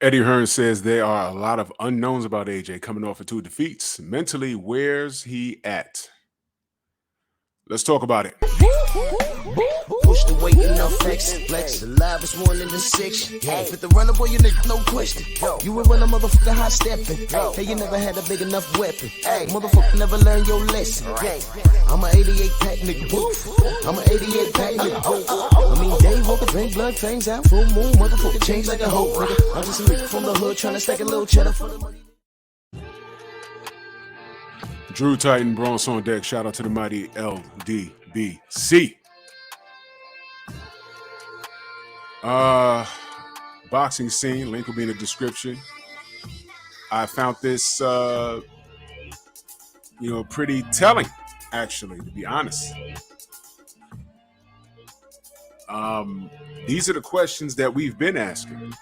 Eddie Hearn says there are a lot of unknowns about AJ coming off of two defeats. Mentally, where's he at? Let's talk about it. Push the weight in the flex. Flex the live is one in the six. Fit the runner boy, you nigga, no question. You ain't run a motherfucker hot stepping. Hey, you never had a big enough weapon. Motherfucker never learned your lesson. I'm a 88 pack nigga. I'm a 88 pack nigga. I mean, day walker, drink blood, fangs out, full moon. Motherfucker change like a hoe. I'm just a nigga from the hood trying to stack a little cheddar for the money. Drew Titan, Bronx on deck. Shout out to the mighty LDBC. Boxing scene. Link will be in the description. I found this, pretty telling, actually, to be honest. These are the questions that we've been asking.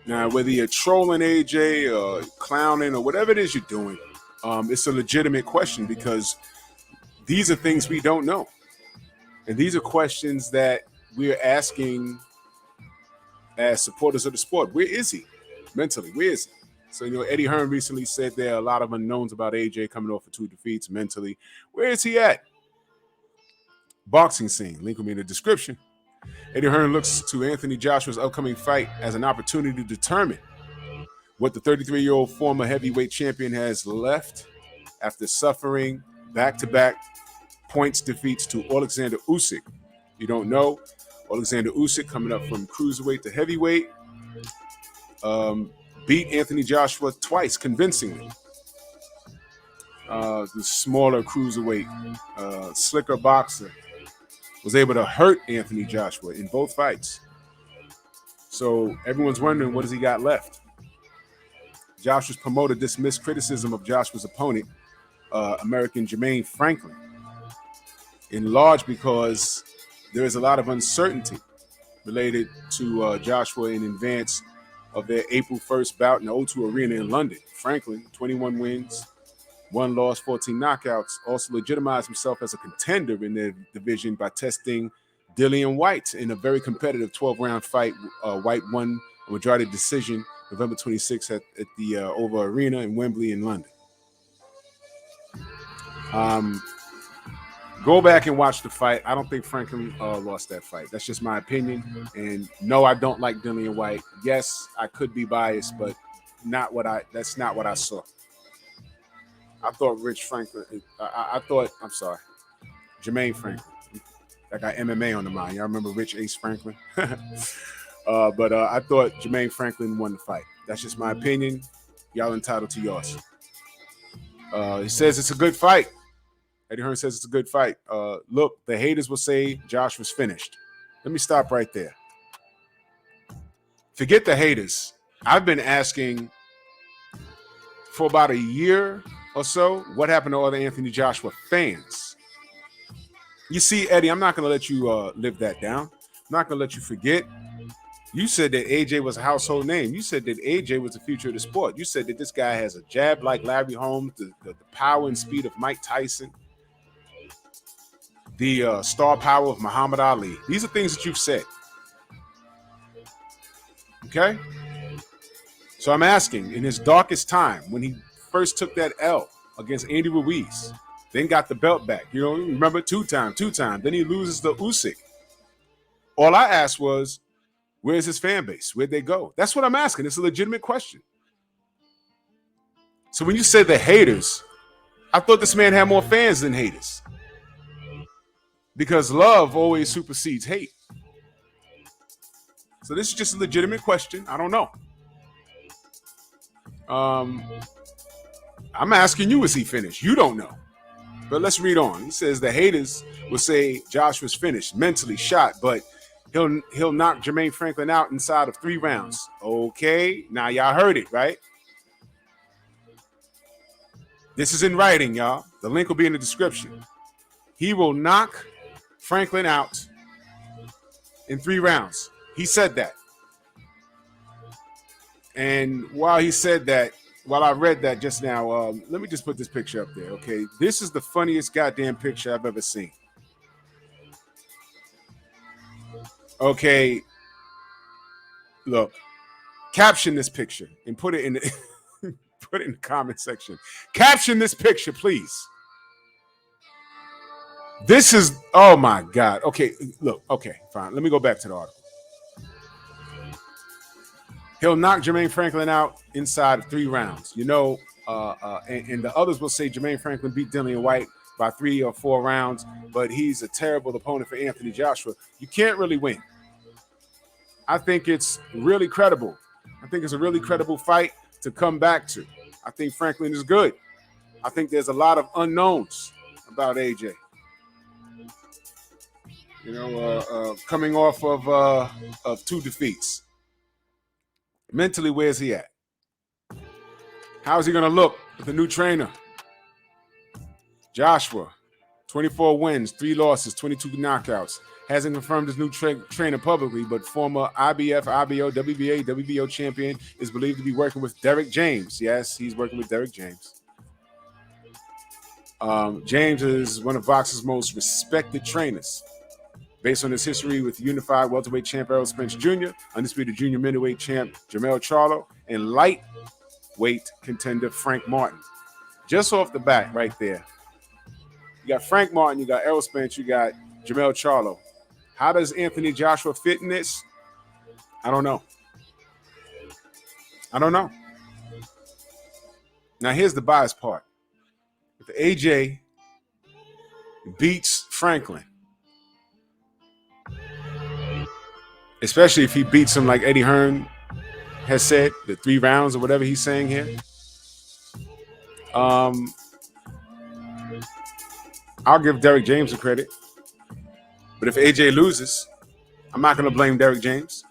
Now, whether you're trolling AJ or clowning or whatever it is you're doing, it's a legitimate question because these are things we don't know. And these are questions that we're asking as supporters of the sport. Where is he mentally? Where is he? So, Eddie Hearn recently said there are a lot of unknowns about AJ coming off of two defeats mentally. Where is he at? Boxing scene. Link will be in the description. Eddie Hearn looks to Anthony Joshua's upcoming fight as an opportunity to determine what the 33-year-old former heavyweight champion has left after suffering back-to-back points defeats to Alexander Usyk. You don't know, Alexander Usyk coming up from cruiserweight to heavyweight, beat Anthony Joshua twice convincingly. The smaller cruiserweight, slicker boxer, was able to hurt Anthony Joshua in both fights. So everyone's wondering, what does he got left? Joshua's promoter dismissed criticism of Joshua's opponent, American Jermaine Franklin, in large because there is a lot of uncertainty related to Joshua in advance of their April 1st bout in the O2 Arena in London. Franklin, 21 wins, 1 loss, 14 knockouts, also legitimized himself as a contender in their division by testing Dillian White in a very competitive 12-round fight. White won a majority decision November 26th at the Oval Arena in Wembley in London. Go back and watch the fight. I don't think Franklin lost that fight. That's just my opinion. And no, I don't like Dillian White. Yes, I could be biased, but that's not what I saw. I thought Jermaine Franklin. I got MMA on the mind. Y'all remember Rich Ace Franklin? But I thought Jermaine Franklin won the fight. That's just my opinion. Y'all entitled to yours. He says it's a good fight. Eddie Hearn says it's a good fight. Look, the haters will say Josh was finished. Let me stop right there. Forget the haters. I've been asking for about a year or so what happened to all the Anthony Joshua fans. You see, Eddie, I'm not going to let you live that down. I'm not going to let you forget. You said that AJ was a household name. You said that AJ was the future of the sport. You said that this guy has a jab like Larry Holmes, the power and speed of Mike Tyson, the star power of Muhammad Ali. These are things that you've said. Okay? So I'm asking, in his darkest time, when he first took that L against Andy Ruiz, then got the belt back. Remember, two time. Then he loses to Usyk. All I asked was, where's his fan base? Where'd they go? That's what I'm asking. It's a legitimate question. So when you say the haters, I thought this man had more fans than haters. Because love always supersedes hate. So this is just a legitimate question. I don't know. I'm asking you, is he finished? You don't know. But let's read on. He says the haters will say Joshua's finished, mentally shot, but he'll knock Jermaine Franklin out inside of 3 rounds. Okay, now y'all heard it, right? This is in writing, y'all. The link will be in the description. He will knock Franklin out in 3 rounds. He said that. And while he said that, while I read that just now, let me just put this picture up there, okay? This is the funniest goddamn picture I've ever seen. Okay, look, Caption this picture and put it in the put it in the comment section. Caption this picture, please. This is, oh my God. Okay, look, okay, fine. Let me go back to the article. He'll knock Jermaine Franklin out inside of 3 rounds. You know, and the others will say Jermaine Franklin beat Dillian White by 3 or 4 rounds, but he's a terrible opponent for Anthony Joshua. You can't really win. I think it's really credible. I think it's a really credible fight to come back to. I think Franklin is good. I think there's a lot of unknowns about AJ. You know, coming off of 2 defeats. Mentally, where's he at? How's he going to look with the new trainer? Joshua, 24 wins, 3 losses, 22 knockouts. Hasn't confirmed his new trainer publicly, but former IBF, IBO, WBA, WBO champion is believed to be working with Derek James. Yes, he's working with Derek James. James is one of boxing's most respected trainers. Based on his history with unified welterweight champ Errol Spence Jr., undisputed junior middleweight champ Jermell Charlo, and lightweight contender Frank Martin. Just off the bat right there, you got Frank Martin, you got Errol Spence, you got Jermell Charlo. How does Anthony Joshua fit in this? I don't know. Now, here's the bias part. If AJ beats Franklin, especially if he beats him like Eddie Hearn has said, the 3 rounds or whatever he's saying here, I'll give Derek James the credit. But if AJ loses, I'm not going to blame Derek James.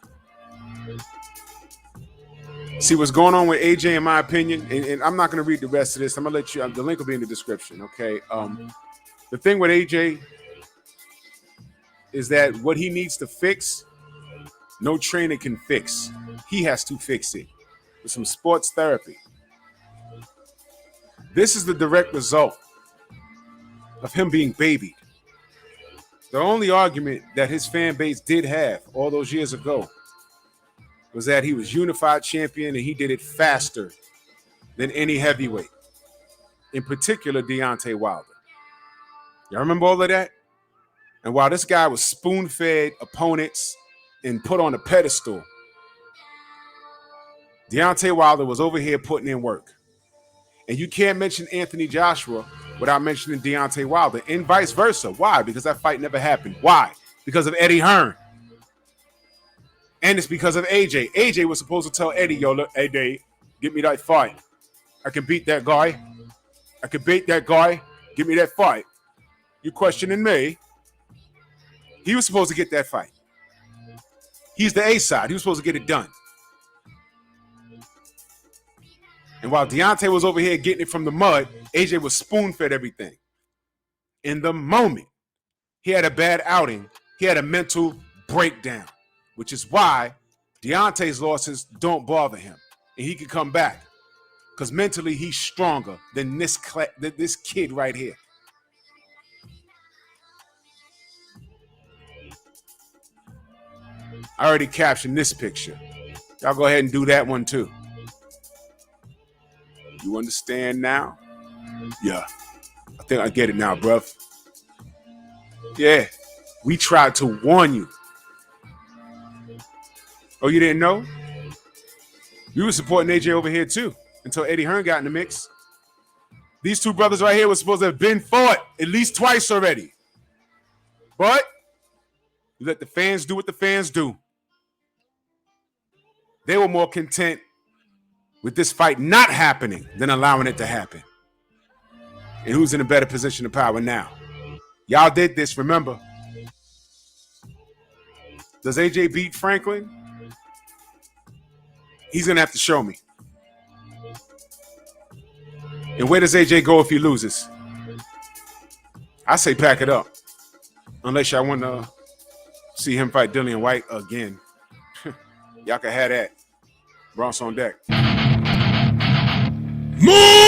See, what's going on with AJ, in my opinion, and I'm not going to read the rest of this. I'm going to let you, the link will be in the description, okay? The thing with AJ is that what he needs to fix, no trainer can fix. He has to fix it with some sports therapy. This is the direct result of him being babied. The only argument that his fan base did have all those years ago was that he was unified champion and he did it faster than any heavyweight, in particular Deontay Wilder. Y'all remember all of that? And while this guy was spoon-fed opponents and put on a pedestal, Deontay Wilder was over here putting in work. And you can't mention Anthony Joshua without mentioning Deontay Wilder, and vice versa. Why? Because that fight never happened. Why? Because of Eddie Hearn. And it's because of AJ. AJ was supposed to tell Eddie, yo, look, Eddie, get me that fight. I can beat that guy. I can beat that guy. Give me that fight. You questioning me? He was supposed to get that fight. He's the A side. He was supposed to get it done. And while Deontay was over here getting it from the mud, AJ was spoon-fed everything. In the moment he had a bad outing, he had a mental breakdown, which is why Deontay's losses don't bother him. And he can come back because mentally he's stronger than this kid right here. I already captioned this picture. Y'all go ahead and do that one too. You understand now? Yeah. I think I get it now, bruv. Yeah. We tried to warn you. Oh, you didn't know? We were supporting AJ over here too until Eddie Hearn got in the mix. These 2 brothers right here were supposed to have been fought at least twice already. But you let the fans do what the fans do. They were more content with this fight not happening than allowing it to happen. And who's in a better position of power now? Y'all did this, remember. Does AJ beat Franklin? He's going to have to show me. And where does AJ go if he loses? I say pack it up. Unless y'all want to see him fight Dillian White again. Y'all can have that. Bronx on deck. Move!